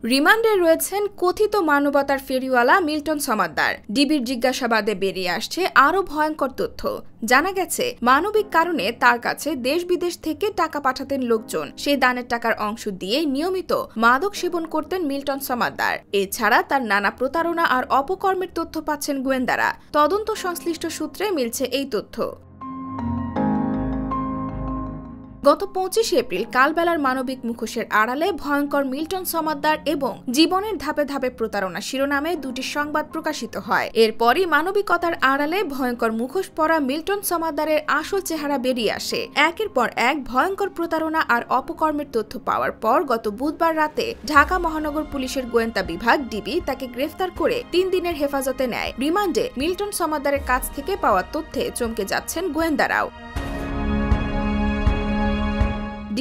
রিমান্ডে রয়েছেন কথিত মানবতার ফেরিওয়ালা মিল্টন সমাদ্দার। ডিবির জিজ্ঞাসাবাদে বেরিয়ে আসছে আরও ভয়ঙ্কর তথ্য। জানা গেছে, মানবিক কারণে তার কাছে দেশ বিদেশ থেকে টাকা পাঠাতেন লোকজন। সেই দানের টাকার অংশ দিয়ে নিয়মিত মাদক সেবন করতেন মিল্টন সমাদ্দার। এছাড়া তার নানা প্রতারণা আর অপকর্মের তথ্য পাচ্ছেন গোয়েন্দারা। তদন্ত সংশ্লিষ্ট সূত্রে মিলছে এই তথ্য। গত 25 এপ্রিল কালবেলার মানবিক মুখোশের আড়ালে ভয়ঙ্কর মিল্টন সমাদ্দার এবং জীবনের ধাপে ধাপে প্রতারণা শিরোনামে দুটি সংবাদ প্রকাশিত হয়। এরপরই মানবিকতার আড়ালে ভয়ঙ্কর মুখোশ পরা মিল্টন সমাদ্দারের আসল চেহারা বেরিয়ে আসে। একের পর এক ভয়ঙ্কর প্রতারণা আর অপকর্মের তথ্য পাওয়ার পর গত বুধবার রাতে ঢাকা মহানগর পুলিশের গোয়েন্দা বিভাগ ডিবি তাকে গ্রেফতার করে 3 দিনের হেফাজতে নেয়। রিমান্ডে মিল্টন সমাদ্দারের কাছ থেকে পাওয়া তথ্যে চমকে যাচ্ছেন গোয়েন্দারাও।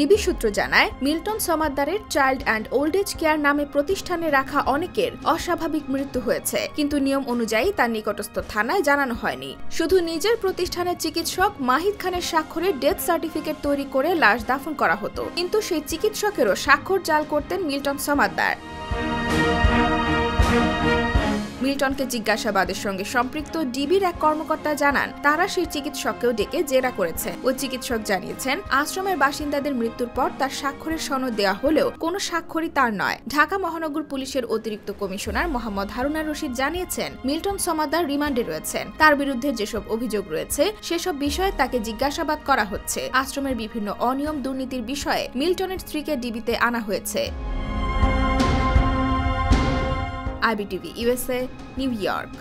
ডিবি সূত্র জানায়, মিল্টন সমাদ্দারের child and old age care নামে প্রতিষ্ঠানে রাখা অনেকের অস্বাভাবিক মৃত্যু হয়েছে, কিন্তু নিয়ম অনুযায়ী তার নিকটস্থ থানায় জানানো হয়নি। শুধু নিজের প্রতিষ্ঠানের চিকিৎসক মাহিদ খানের স্বাক্ষরে ডেথ সার্টিফিকেট তৈরি করে লাশ দাফন করা হতো, কিন্তু সেই চিকিৎসকেরও স্বাক্ষর জাল করতেন মিল্টন সমাদ্দার। মিল্টনকে জিজ্ঞাসাবাদের সঙ্গে সম্পৃক্ত ডিবির এক কর্মকর্তা জানান, তারা সেই চিকিৎসককেও ডেকে জেরা করেছে। ওই চিকিৎসক জানিয়েছেন, আশ্রমের বাসিন্দাদের মৃত্যুর পর তার স্বাক্ষরের সনদ দেওয়া হলেও কোনো স্বাক্ষরই তার নয়। ঢাকা মহানগর পুলিশের অতিরিক্ত কমিশনার মোহাম্মদ হারুনা রশিদ জানিয়েছেন, মিল্টন সমাদ্দার রিমান্ডে রয়েছেন। তার বিরুদ্ধে যেসব অভিযোগ রয়েছে সেসব বিষয়ে তাকে জিজ্ঞাসাবাদ করা হচ্ছে। আশ্রমের বিভিন্ন অনিয়ম দুর্নীতির বিষয়ে মিল্টনের স্ত্রীকে ডিবিতে আনা হয়েছে। IBTV USA, New York।